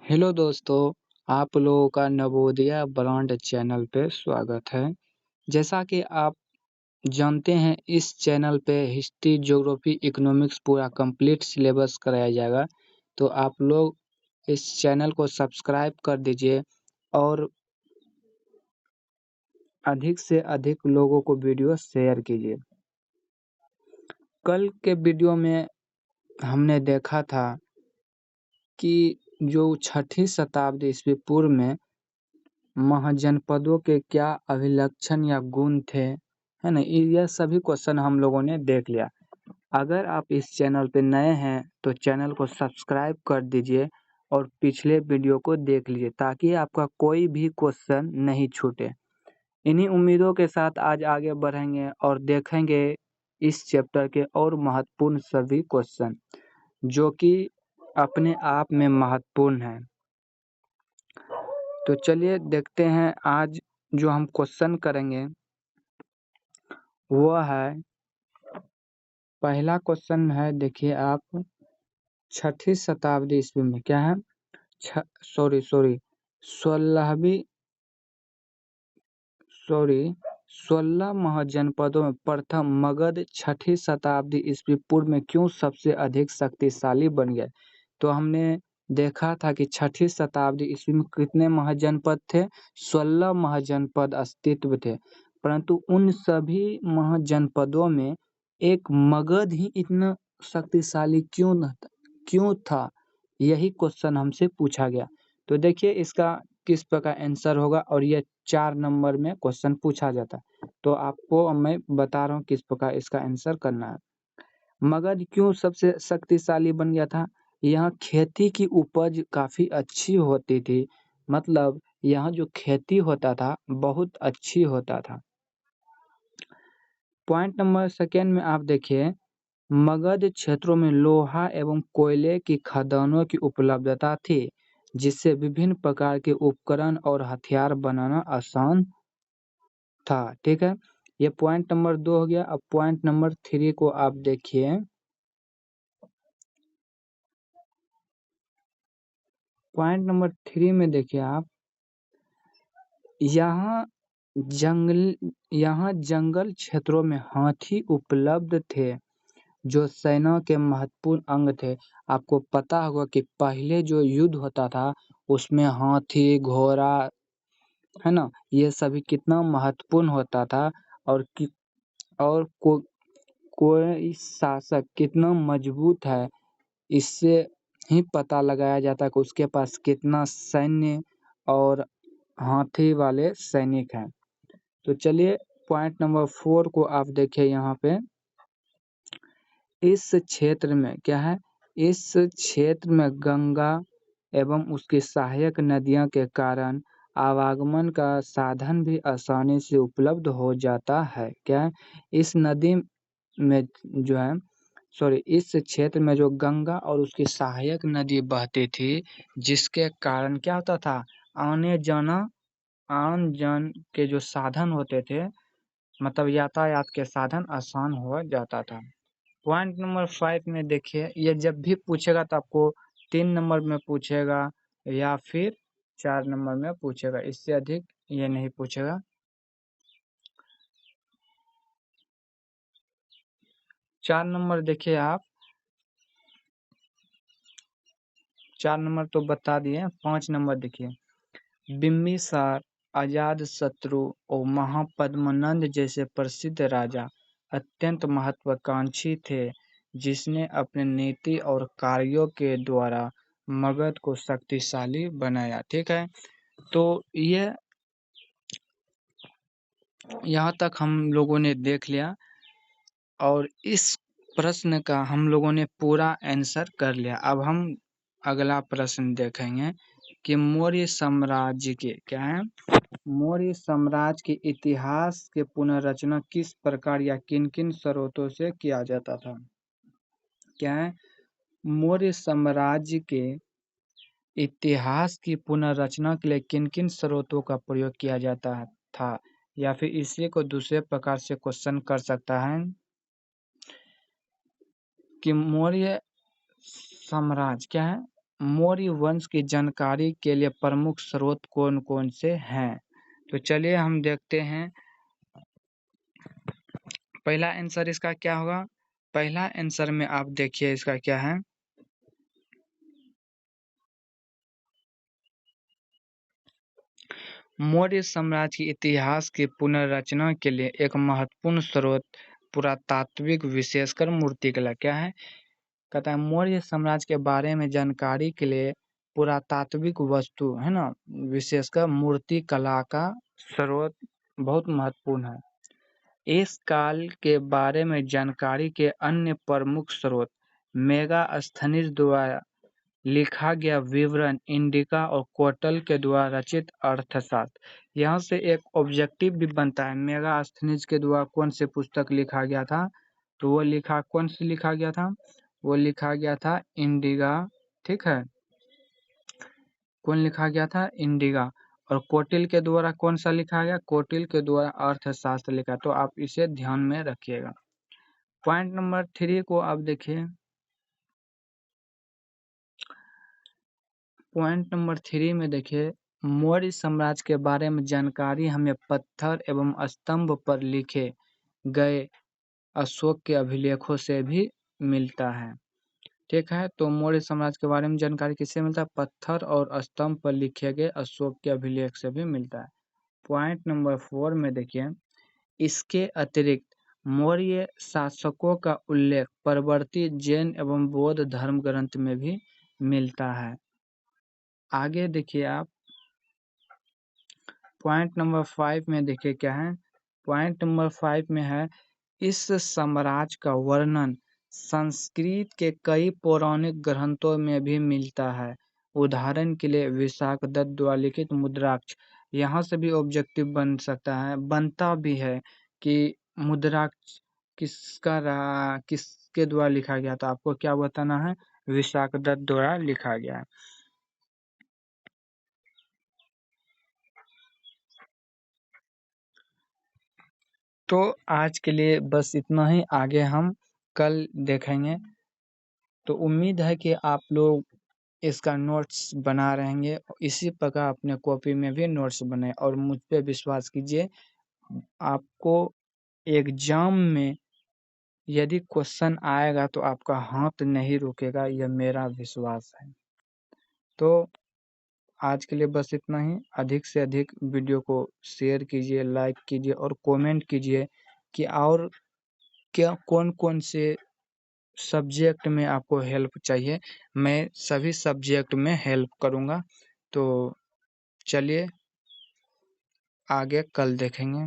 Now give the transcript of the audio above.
Hello दोस्तों, आप लोगों का नवोदया ब्रांड चैनल पे स्वागत है। जैसा कि आप जानते हैं इस चैनल पे हिस्ट्री, ज्योग्राफी, इकोनॉमिक्स पूरा कंप्लीट सिलेबस कराया जाएगा। तो आप लोग इस चैनल को सब्सक्राइब कर दीजिए और अधिक से अधिक लोगों को वीडियो शेयर कीजिए। कल के वीडियो में हमने देखा था कि जो 6ठी शताब्दी ईस्वी पूर्व में महाजनपदों के क्या अभिलक्षण या गुण थे, है ना? यह सभी क्वेश्चन हम लोगों ने देख लिया। अगर आप इस चैनल पे नए हैं तो चैनल को सब्सक्राइब कर दीजिए और पिछले वीडियो को देख लीजिए ताकि आपका कोई भी क्वेश्चन नहीं छूटे। इन्हीं उम्मीदों के साथ आज आगे बढ़ेंगे और देखेंगे इस चैप्टर के और महत्वपूर्ण सभी क्वेश्चन जो कि अपने आप में महत्वपूर्ण हैं। तो चलिए देखते हैं आज जो हम क्वेश्चन करेंगे वो है, पहला क्वेश्चन है, देखिए आप, 6ठी शताब्दी ईस्वी में क्या है, सॉरी 16 महाजनपदों में प्रथम मगध 6ठी शताब्दी ईस्वी पूर्व में क्यों सबसे अधिक शक्तिशाली बन गया। तो हमने देखा था कि 6ठी शताब्दी ईस्वी में कितने महाजनपद थे, 16 महाजनपद अस्तित्व थे, परंतु उन सभी महाजनपदों में एक मगध ही इतना शक्तिशाली क्यों था, यही क्वेश्चन हमसे पूछा गया। तो देखिए इसका किस प्रकार आंसर होगा और ये 4 नंबर में क्वेश्चन पूछा जाता है। तो आपको मैं बता रहा हूँ किस प्रकार इसका आंसर करना है। मगध क्यों सबसे शक्तिशाली बन गया था? यहाँ खेती की उपज काफी अच्छी होती थी, मतलब यहाँ जो खेती होता था बहुत अच्छी होता था। पॉइंट नंबर सेकेंड में आप देखिए, मगध क्षेत्रों में लोहा एवं कोयले की खदानों की उपलब्धता थी जिससे विभिन्न प्रकार के उपकरण और हथियार बनाना आसान था। ठीक है, ये पॉइंट नंबर 2 हो गया। अब पॉइंट नंबर 3 को आप देखिए। पॉइंट नंबर 3 में देखिए आप, यहाँ जंगल क्षेत्रों में हाथी उपलब्ध थे जो सेना के महत्वपूर्ण अंग थे। आपको पता होगा कि पहले जो युद्ध होता था उसमें हाथी, घोड़ा, है ना, ये सभी कितना महत्वपूर्ण होता था और कोई शासक कितना मजबूत है इससे ही पता लगाया जाता है कि उसके पास कितना सैन्य और हाथी वाले सैनिक हैं। तो चलिए पॉइंट नंबर 4 को आप देखिए। यहाँ पे इस क्षेत्र में क्या है, इस क्षेत्र में गंगा एवं उसकी सहायक नदियों के कारण आवागमन का साधन भी आसानी से उपलब्ध हो जाता है। क्या है, इस नदी में जो है, इस क्षेत्र में जो गंगा और उसकी सहायक नदी बहती थी जिसके कारण क्या होता था, आने जान के जो साधन होते थे, मतलब यातायात के साधन आसान हो जाता था। पॉइंट नंबर 5 में देखिए, ये जब भी पूछेगा तो आपको 3 नंबर में पूछेगा या फिर 4 नंबर में पूछेगा, इससे अधिक ये नहीं पूछेगा। 4 नंबर देखिए आप, 4 नंबर तो बता दिए। 5 नंबर देखिए, बिम्बिसार, अजातशत्रु और महापद्मनंद जैसे प्रसिद्ध राजा अत्यंत महत्वाकांक्षी थे जिसने अपने नीति और कार्यों के द्वारा मगध को शक्तिशाली बनाया। ठीक है, तो ये यहाँ तक हम लोगों ने देख लिया और इस प्रश्न का हम लोगों ने पूरा आंसर कर लिया। अब हम अगला प्रश्न देखेंगे कि मौर्य साम्राज्य के क्या है, मौर्य साम्राज्य के इतिहास के पुनर्रचना किस प्रकार या किन-किन स्रोतों से किया जाता था। क्या है, मौर्य साम्राज्य के इतिहास की पुनर्रचना के लिए किन-किन स्रोतों का प्रयोग किया जाता था, या फिर इसी को दूसरे प्रकार से क्वेश्चन कर सकता है कि मौर्य साम्राज्य क्या है, मौर्य वंश की जानकारी के लिए प्रमुख स्रोत कौन कौन से हैं? तो चलिए हम देखते हैं। पहला आंसर इसका क्या होगा? पहला आंसर में आप देखिए इसका क्या है। मौर्य साम्राज्य के इतिहास की पुनर्रचना के लिए एक महत्वपूर्ण स्रोत पुरातात्विक विशेषकर मूर्तिकला क्या है? कहता है मौर्य साम्राज्य के बारे में जानकारी के लिए पुरातात्विक वस्तु है ना, विशेषकर मूर्ति कला का स्रोत बहुत महत्वपूर्ण है। इस काल के बारे में जानकारी के अन्य प्रमुख स्रोत मेगास्थनीज द्वारा लिखा गया विवरण, इंडिका और कोटल के द्वारा रचित अर्थशास्त्र। यहाँ से एक ऑब्जेक्टिव भी बनता है। मेगास्थनीज के द्वारा कौन से पुस्तक लिखा गया था? तो वो कौन से लिखा गया था? वो लिखा गया था इंडिका। ठीक है, कौन लिखा गया था? इंडिका। और कोटिल के द्वारा कौन सा लिखा गया? कोटिल के द्वारा अर्थशास्त्र लिखा। तो आप इसे ध्यान में रखिएगा। पॉइंट नंबर 3 को आप देखिए। पॉइंट नंबर 3 में देखिए, मौर्य साम्राज्य के बारे में जानकारी हमें पत्थर एवं स्तंभ पर लिखे गए अशोक के अभिलेखों से भी मिलता है। ठीक है, तो मौर्य साम्राज्य के बारे में जानकारी किससे मिलता है? पत्थर और स्तंभ पर लिखे गए अशोक के अभिलेख से भी मिलता है। पॉइंट नंबर 4 में देखिए, इसके अतिरिक्त मौर्य शासकों का उल्लेख परवर्ती जैन एवं बौद्ध धर्म ग्रंथ में भी मिलता है। आगे देखिए आप पॉइंट नंबर 5 में देखिए क्या है। पॉइंट नंबर 5 में है, इस साम्राज्य का वर्णन संस्कृत के कई पौराणिक ग्रंथों में भी मिलता है। उदाहरण के लिए विशाखदत्त द्वारा लिखित मुद्राक्ष। यहाँ से भी ऑब्जेक्टिव बन सकता है, बनता भी है कि मुद्राक्ष किसके द्वारा लिखा गया था? आपको क्या बताना है? विशाखदत्त द्वारा लिखा गया है। तो आज के लिए बस इतना ही, आगे हम कल देखेंगे। तो उम्मीद है कि आप लोग इसका नोट्स बना रहेंगे। इसी प्रकार अपने कॉपी में भी नोट्स बनाए और मुझ पे विश्वास कीजिए, आपको एग्जाम में यदि क्वेश्चन आएगा तो आपका हाथ नहीं रुकेगा, यह मेरा विश्वास है। तो आज के लिए बस इतना ही। अधिक से अधिक वीडियो को शेयर कीजिए, लाइक कीजिए और कमेंट कीजिए कि और क्या कौन कौन से सब्जेक्ट में आपको हेल्प चाहिए। मैं सभी सब्जेक्ट में हेल्प करूँगा। तो चलिए आगे कल देखेंगे।